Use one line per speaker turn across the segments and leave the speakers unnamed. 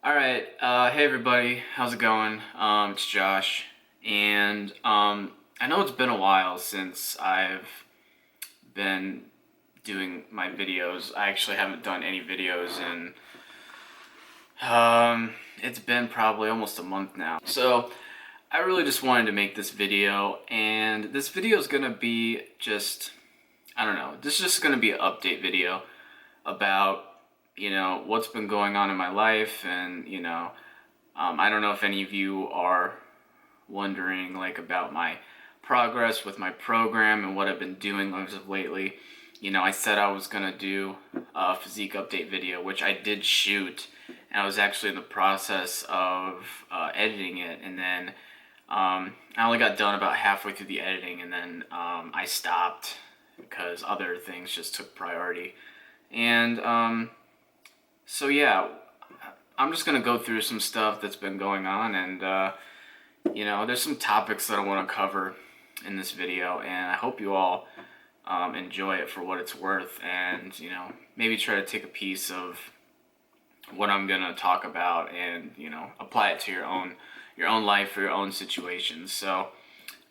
All right, hey everybody, how's it going? It's Josh, and I know it's been a while since I've been doing my videos. I actually haven't done any videos in it's been probably almost a month now. So I really just wanted to make this video, and this video is gonna be just I don't know. This is just gonna be an update video about what's been going on in my life, and I don't know if any of you are wondering like about my progress with my program and what I've been doing as of lately. I said I was gonna do a physique update video, which I did shoot, and I was actually in the process of editing it, and then I only got done about halfway through the editing, and then I stopped because other things just took priority. And so yeah, I'm just gonna go through some stuff that's been going on, and there's some topics that I want to cover in this video, and I hope you all enjoy it for what it's worth, and maybe try to take a piece of what I'm gonna talk about, and apply it to your own life or your own situations. So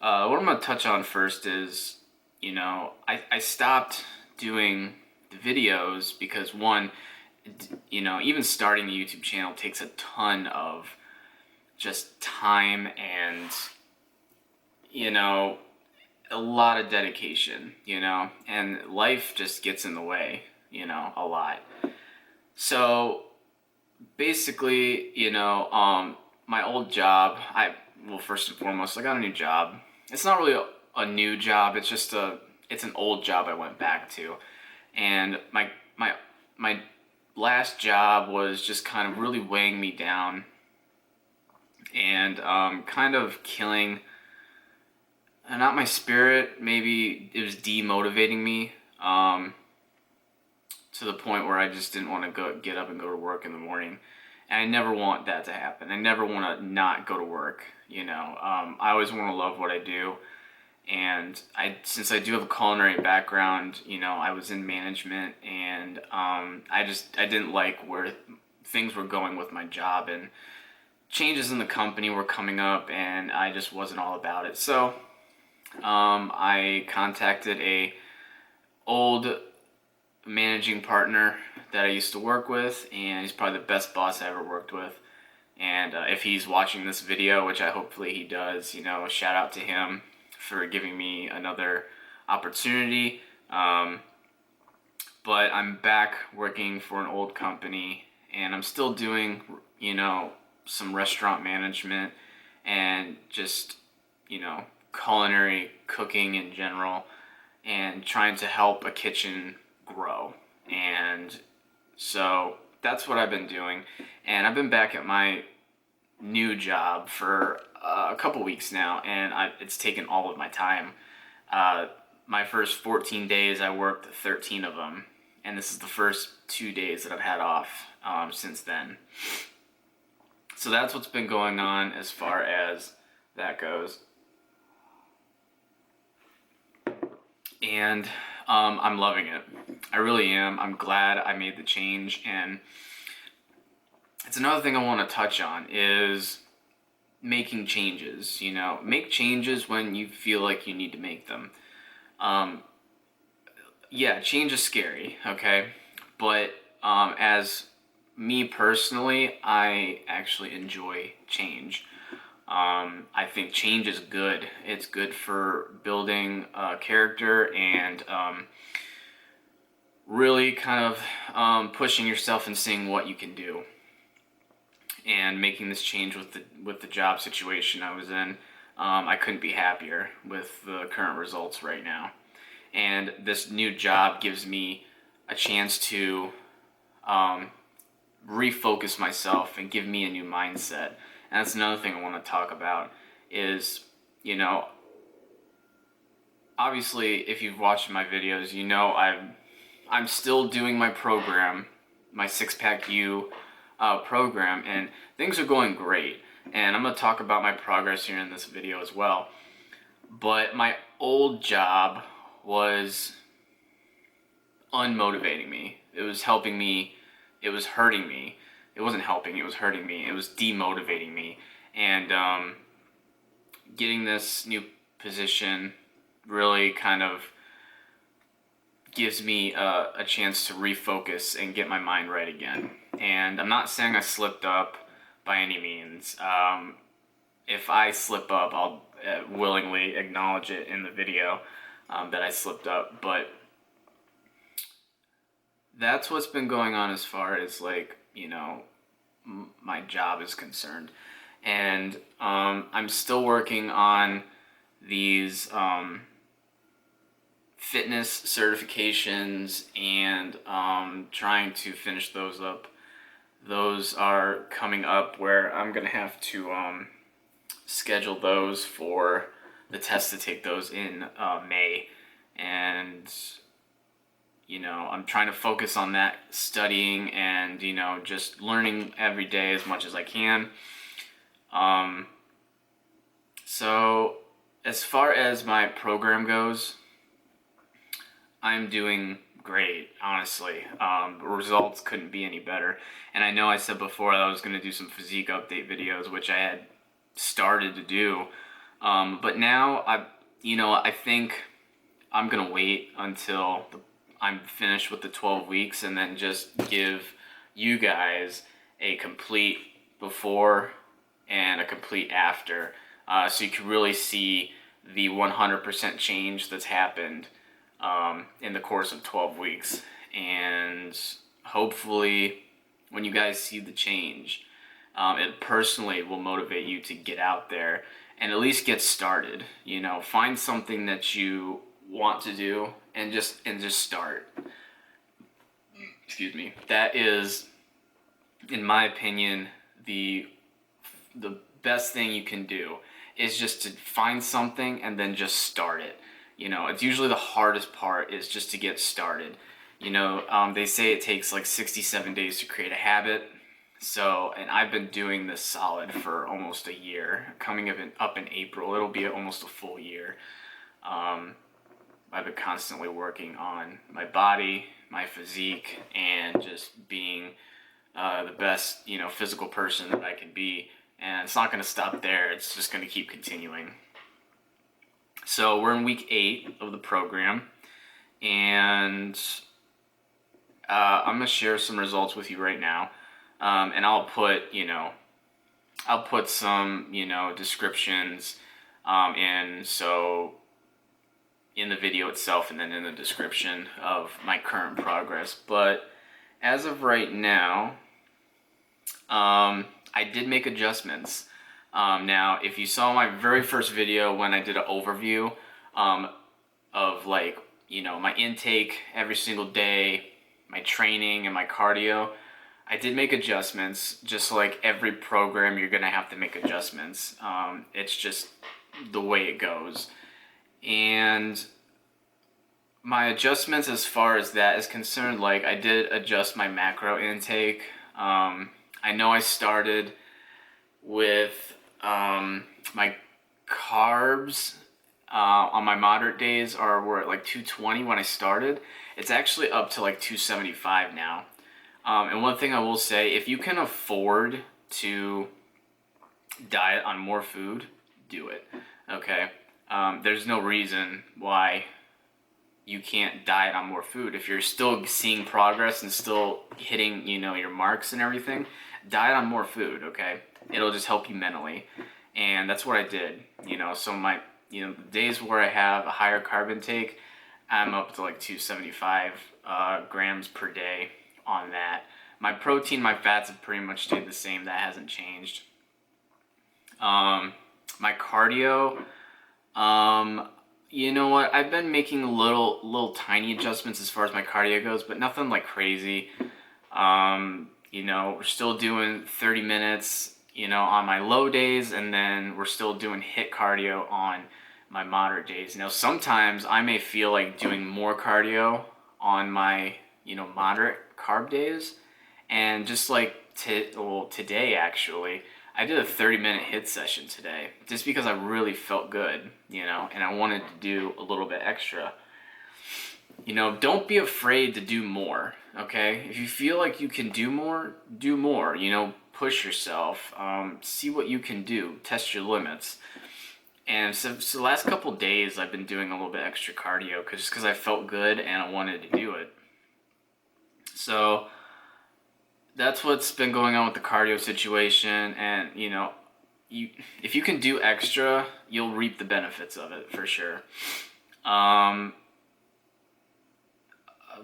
what I'm gonna touch on first is I stopped doing the videos because one, even starting the YouTube channel takes a ton of just time and a lot of dedication, and life just gets in the way, a lot. So basically, my old job, well, first and foremost, I got a new job. It's not really a new job, it's an old job I went back to. And my last job was just kind of really weighing me down, and kind of killing, not my spirit, maybe it was demotivating me, to the point where I just didn't want to get up and go to work in the morning. And I never want that to happen. I never want to not go to work. I always want to love what I do. And since I do have a culinary background, I was in management, and I didn't like where things were going with my job, and changes in the company were coming up, and I just wasn't all about it. So I contacted a old managing partner that I used to work with, and he's probably the best boss I ever worked with. And if he's watching this video, which I hopefully he does, shout out to him for giving me another opportunity. But I'm back working for an old company, and I'm still doing, some restaurant management and just, culinary cooking in general, and trying to help a kitchen grow. And so that's what I've been doing. And I've been back at my new job for a couple weeks now, and it's taken all of my time. My first 14 days, I worked 13 of them, and this is the first 2 days that I've had off since then. So that's what's been going on as far as that goes. And I'm loving it. I really am. I'm glad I made the change, and it's another thing I want to touch on is making changes. Make changes when you feel like you need to make them. Yeah, change is scary, okay? But as me personally, I actually enjoy change. I think change is good. It's good for building character, and really kind of pushing yourself and seeing what you can do. And making this change with the job situation I was in, I couldn't be happier with the current results right now. And this new job gives me a chance to refocus myself and give me a new mindset. And that's another thing I want to talk about is, obviously if you've watched my videos, I'm still doing my program, my Six Pack U program, and things are going great. And I'm going to talk about my progress here in this video as well. But my old job was unmotivating me. It was helping me, it was hurting me, it wasn't helping, it was hurting me, it was demotivating me. And getting this new position really kind of gives me a chance to refocus and get my mind right again. And I'm not saying I slipped up by any means. If I slip up, I'll willingly acknowledge it in the video that I slipped up. But that's what's been going on as far as, like, you know, my job is concerned. And I'm still working on these fitness certifications and trying to finish those up. Those are coming up where I'm gonna have to schedule those for the test to take those in May. And you know, I'm trying to focus on that, studying and, you know, just learning every day as much as I can. So as far as my program goes, I'm doing great, honestly. Results couldn't be any better. And I know I said before that I was going to do some physique update videos, which I had started to do. But now I think I'm going to wait until I'm finished with the 12 weeks and then just give you guys a complete before and a complete after, so you can really see the 100% change that's happened in the course of 12 weeks. And hopefully when you guys see the change, it personally will motivate you to get out there and at least get started. You know, find something that you want to do and just start. Excuse me. That is, in my opinion, the best thing you can do is just to find something and then just start it. You know, it's usually the hardest part is just to get started. You know, they say it takes like 67 days to create a habit. So, and I've been doing this solid for almost a year. Coming up in April, it'll be almost a full year. I've been constantly working on my body, my physique, and just being the best, you know, physical person that I can be. And it's not going to stop there. It's just going to keep continuing. So we're in week 8 of the program, and I'm going to share some results with you right now. And I'll put some, you know, descriptions in the video itself and then in the description of my current progress. But as of right now, I did make adjustments. Now, if you saw my very first video when I did an overview of, like, you know, my intake every single day, my training and my cardio, I did make adjustments. Just like every program, you're gonna have to make adjustments. It's just the way it goes. And my adjustments as far as that is concerned, like, I did adjust my macro intake. I know I started with my carbs on my moderate days were at like 220 when I started. It's actually up to like 275 now. And one thing I will say, if you can afford to diet on more food, do it. Okay? There's no reason why you can't diet on more food. If you're still seeing progress and still hitting, you know, your marks and everything, diet on more food, okay? It'll just help you mentally. And that's what I did, you know. So my, you know, the days where I have a higher carb intake, I'm up to like 275 grams per day on that. My protein, my fats have pretty much stayed the same. That hasn't changed. My cardio, you know what? I've been making little tiny adjustments as far as my cardio goes, but nothing like crazy. You know, we're still doing 30 minutes, you know, on my low days, and then we're still doing HIIT cardio on my moderate days. You know, sometimes I may feel like doing more cardio on my, you know, moderate carb days, and just like today actually, I did a 30-minute HIIT session today just because I really felt good, you know, and I wanted to do a little bit extra. You know, don't be afraid to do more, okay? If you feel like you can do more, do more. You know, push yourself, see what you can do, test your limits. And so the last couple days, I've been doing a little bit extra cardio just because I felt good and I wanted to do it. So that's what's been going on with the cardio situation. And you know, if you can do extra, you'll reap the benefits of it for sure.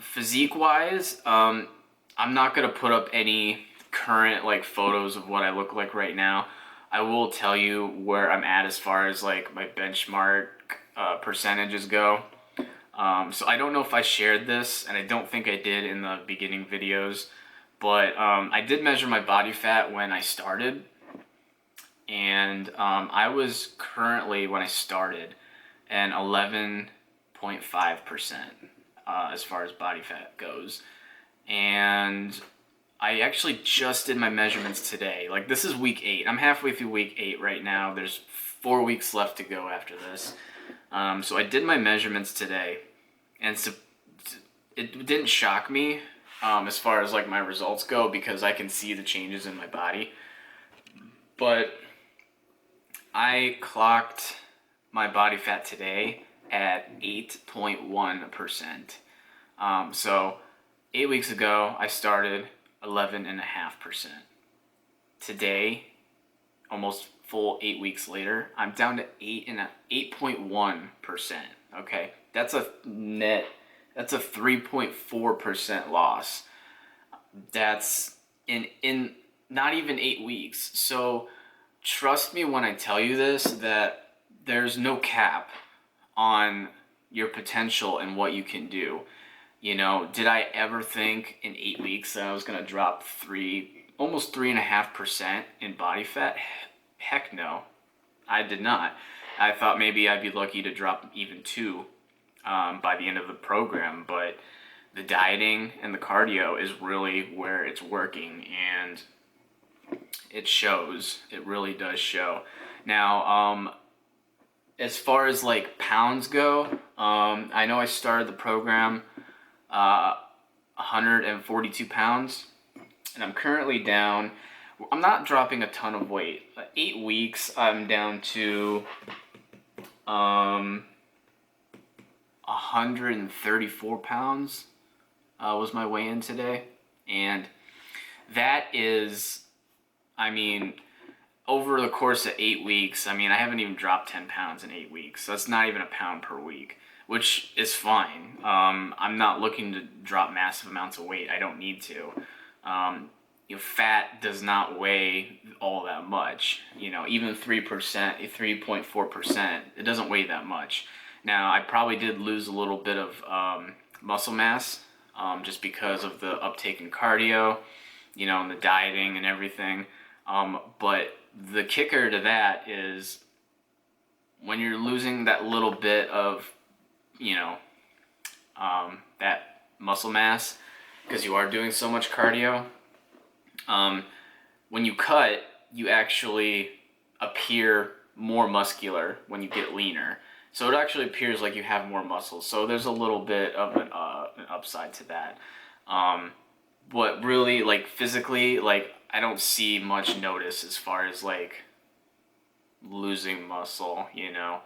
Physique wise, I'm not gonna put up any current like photos of what I look like right now. I will tell you where I'm at as far as like my benchmark percentages go. So I don't know if I shared this, and I don't think I did in the beginning videos, but I did measure my body fat when I started, and I was currently, when I started, an 11.5% as far as body fat goes. And I actually just did my measurements today. Like, this is week 8. I'm halfway through week 8 right now. There's 4 weeks left to go after this. So I did my measurements today, and so it didn't shock me as far as like my results go, because I can see the changes in my body. But I clocked my body fat today at 8.1%. So 8 weeks ago, I started 11.5%. Today, almost full 8 weeks later, I'm down to 8.1%. Okay, that's a 3.4% loss. That's in not even 8 weeks. So trust me when I tell you this, that there's no cap on your potential and what you can do. You know, did I ever think in 8 weeks that I was going to drop almost 3.5% in body fat? Heck no, I did not. I thought maybe I'd be lucky to drop even 2 by the end of the program, but the dieting and the cardio is really where it's working, and it shows. It really does show. Now, as far as like pounds go, I know I started the program 142 pounds, and I'm currently down. I'm not dropping a ton of weight. 8 weeks, I'm down to 134 pounds was my weigh-in today, and that is, I mean, over the course of 8 weeks, I mean, I haven't even dropped 10 pounds in 8 weeks. So that's not even a pound per week, which is fine. I'm not looking to drop massive amounts of weight. I don't need to. You know, fat does not weigh all that much. You know, even 3%, 3.4%, it doesn't weigh that much. Now, I probably did lose a little bit of muscle mass just because of the uptake in cardio, you know, and the dieting and everything. But the kicker to that is when you're losing that little bit of, you know, that muscle mass, because you are doing so much cardio, when you cut, you actually appear more muscular when you get leaner. So it actually appears like you have more muscles. So there's a little bit of an upside to that. But really, like, physically, like, I don't see much notice as far as like losing muscle, you know.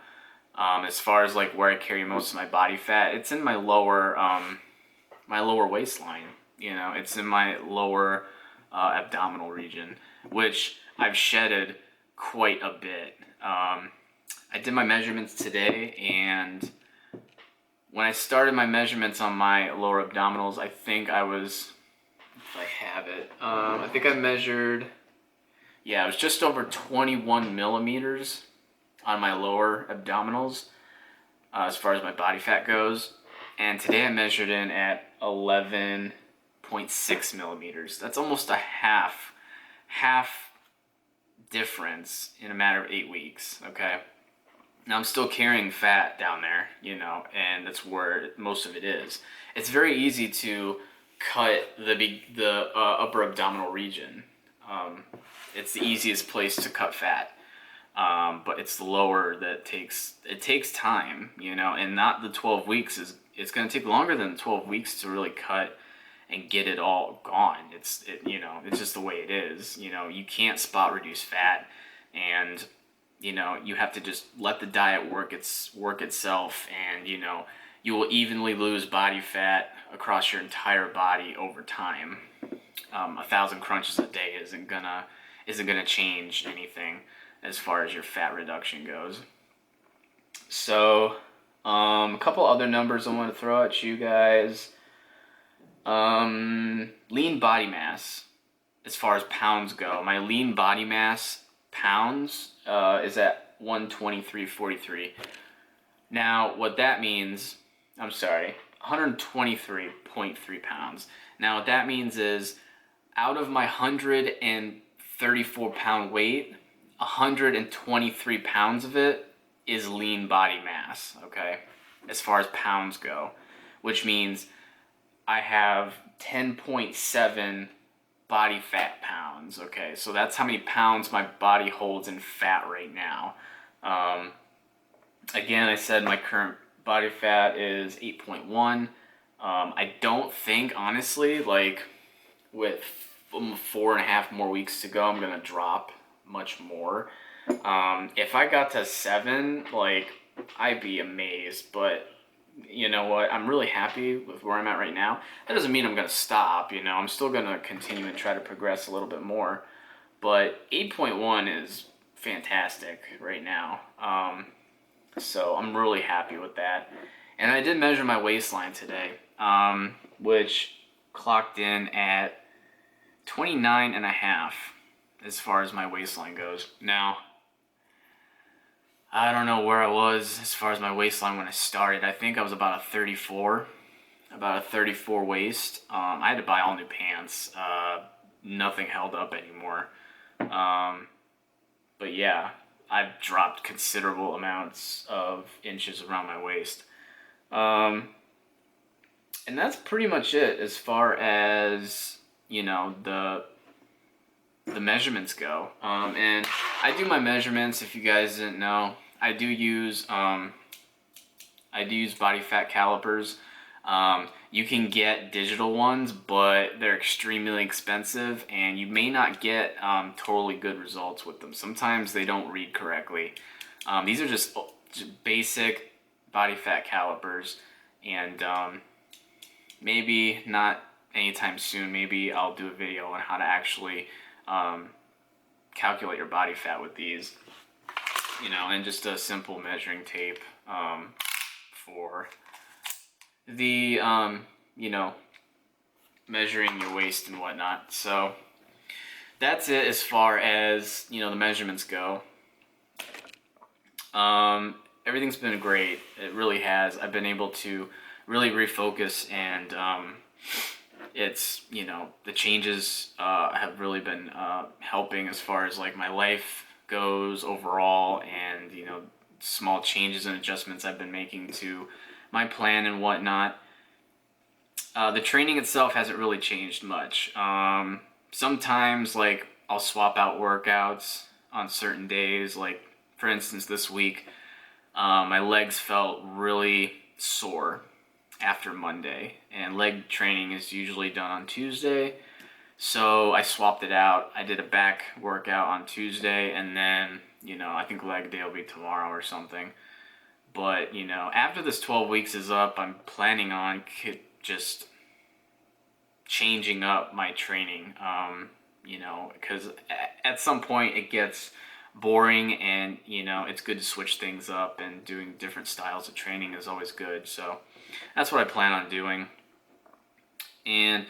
As far as like where I carry most of my body fat, it's in my lower waistline. You know, it's in my lower abdominal region, which I've shedded quite a bit. I did my measurements today, and when I started my measurements on my lower abdominals, I think I was, if I have it, I think I measured, yeah, it was just over 21 millimeters on my lower abdominals as far as my body fat goes. And today I measured in at 11.6 millimeters. That's almost a half difference in a matter of 8 weeks, okay? Now I'm still carrying fat down there, you know, and that's where most of it is. It's very easy to cut the upper abdominal region. It's the easiest place to cut fat, but it's the lower that takes time, you know, and not the 12 weeks is it's going to take longer than 12 weeks to really cut and get it all gone. It's just the way it is. You can't spot reduce fat, and you have to just let the diet work itself, and you will evenly lose body fat across your entire body over time. 1,000 crunches a day isn't gonna change anything as far as your fat reduction goes. So, a couple other numbers I want to throw at you guys. Lean body mass, as far as pounds go. My lean body mass pounds is at 123.43. Now, what that means, 123.3 pounds. Now, what that means is, out of my 134 pound weight, 123 pounds of it is lean body mass, okay? As far as pounds go, which means I have 10.7 body fat pounds, okay? So that's how many pounds my body holds in fat right now. Again, I said my current body fat is 8.1. I don't think, honestly, like with 4.5 more weeks to go, I'm gonna drop much more. If I got to 7, like, I'd be amazed, but you know what? I'm really happy with where I'm at right now. That doesn't mean I'm gonna stop, I'm still gonna continue and try to progress a little bit more, but 8.1 is fantastic right now. So I'm really happy with that. And I did measure my waistline today, which clocked in at 29.5 as far as my waistline goes. Now, I don't know where I was as far as my waistline when I started. I think I was about a 34 waist. I had to buy all new pants. Nothing held up anymore. But yeah, I've dropped considerable amounts of inches around my waist. And that's pretty much it as far as, the measurements go. And I do my measurements, if you guys didn't know. I do use body fat calipers. You can get digital ones, but they're extremely expensive, and you may not get totally good results with them. Sometimes they don't read correctly. These are just basic body fat calipers, and maybe not anytime soon. Maybe I'll do a video on how to actually calculate your body fat with these, and just a simple measuring tape for the measuring your waist and whatnot. So that's it as far as the measurements go. Everything's been great. It really has. I've been able to really refocus, and it's the changes have really been helping as far as like my life goes overall, and small changes and adjustments I've been making to my plan and whatnot. The training itself hasn't really changed much. Sometimes, like, I'll swap out workouts on certain days. Like, for instance, this week, my legs felt really sore after Monday, and leg training is usually done on Tuesday. So I swapped it out. I did a back workout on Tuesday, and then, I think leg day will be tomorrow or something. But, after this 12 weeks is up, I'm planning on just changing up my training, because at some point it gets boring, and, it's good to switch things up, and doing different styles of training is always good. So that's what I plan on doing. And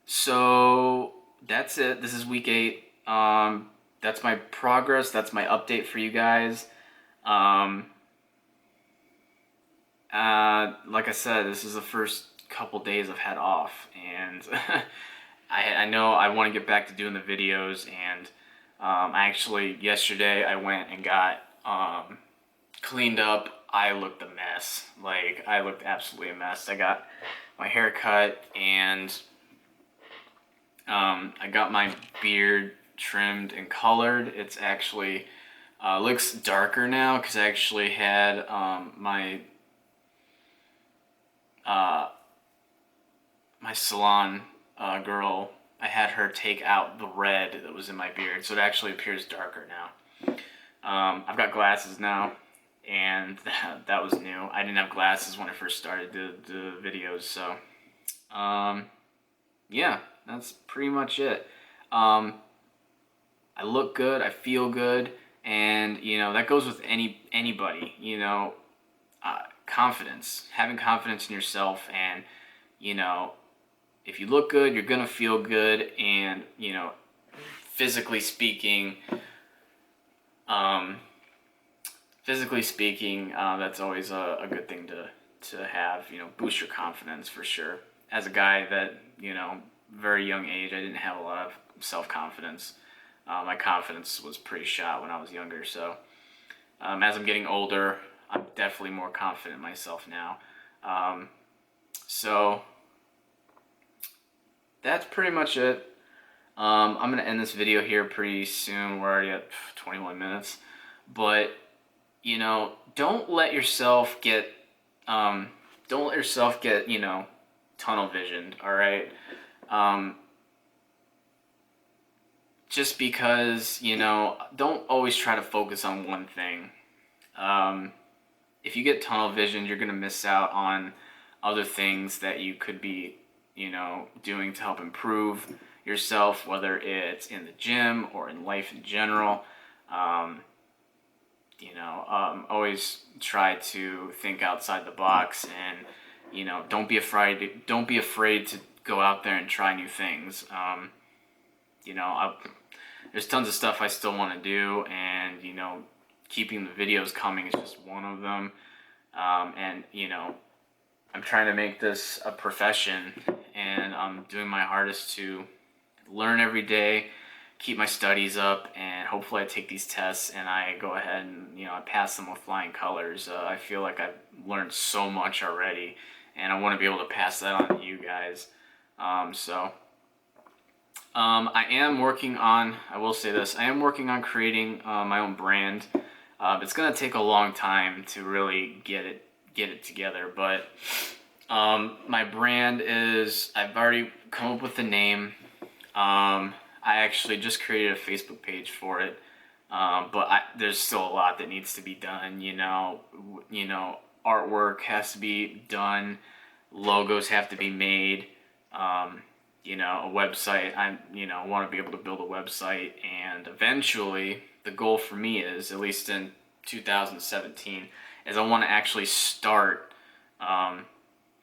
so that's it. This is week 8. That's my progress. That's my update for you guys. Like I said, this is the first couple days I've had off, and I know I want to get back to doing the videos, and actually yesterday I went and got cleaned up. I looked a mess. Like, I looked absolutely a mess. I got my hair cut, and I got my beard trimmed and colored. It's actually looks darker now because I actually had my my salon girl, I had her take out the red that was in my beard, so it actually appears darker now. I've got glasses now, and that was new. I didn't have glasses when I first started the videos, so yeah, that's pretty much it. I look good, I feel good, and that goes with anybody. Confidence, having confidence in yourself, and if you look good, you're gonna feel good, and physically speaking, that's always a good thing to have. Boost your confidence for sure. As a guy that very young age, I didn't have a lot of self-confidence. My confidence was pretty shot when I was younger. So as I'm getting older, I'm definitely more confident in myself now. So that's pretty much it. I'm going to end this video here pretty soon. We're already at 21 minutes. But, don't let yourself get, tunnel visioned, all right? Just because, don't always try to focus on one thing. If you get tunnel vision, you're going to miss out on other things that you could be, doing to help improve yourself, whether it's in the gym or in life in general. Always try to think outside the box, and don't be afraid to go out there and try new things. There's tons of stuff I still want to do, and keeping the videos coming is just one of them. And I'm trying to make this a profession, and I'm doing my hardest to learn every day, keep my studies up, and hopefully I take these tests and I go ahead and I pass them with flying colors. I feel like I've learned so much already, and I want to be able to pass that on to you guys. I am working on, I will say this, I am working on creating my own brand. It's going to take a long time to really get it together, but my brand is, I've already come up with the name. I actually just created a Facebook page for it, but there's still a lot that needs to be done. Artwork has to be done, logos have to be made, a website. I want to be able to build a website, and eventually the goal for me is, at least in 2017, is I want to actually start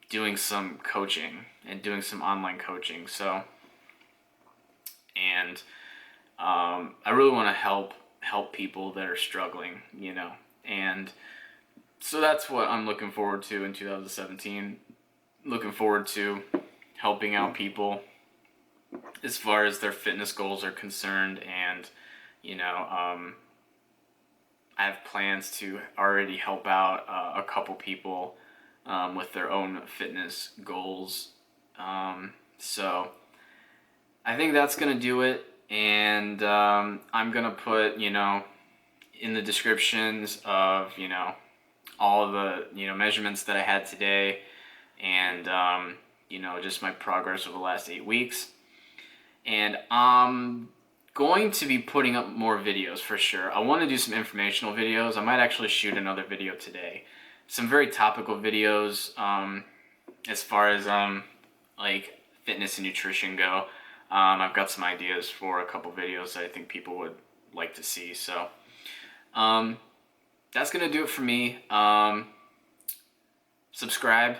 doing some coaching and doing some online coaching. So, and I really want to help people that are struggling, and so that's what I'm looking forward to in 2017. Looking forward to helping out people as far as their fitness goals are concerned, and I have plans to already help out a couple people with their own fitness goals. So I think that's gonna do it, and I'm gonna put in the descriptions of all the measurements that I had today, and just my progress over the last 8 weeks. And I'm going to be putting up more videos for sure. I want to do some informational videos. I might actually shoot another video today. Some very topical videos as far as like fitness and nutrition go. I've got some ideas for a couple videos that I think people would like to see. So that's going to do it for me. Subscribe.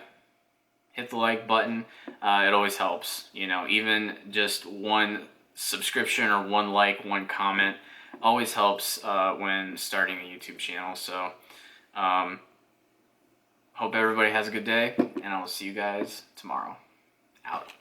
Hit the like button. It always helps. Even just one subscription or one like, one comment always helps when starting a YouTube channel. So hope everybody has a good day, and I will see you guys tomorrow. Out.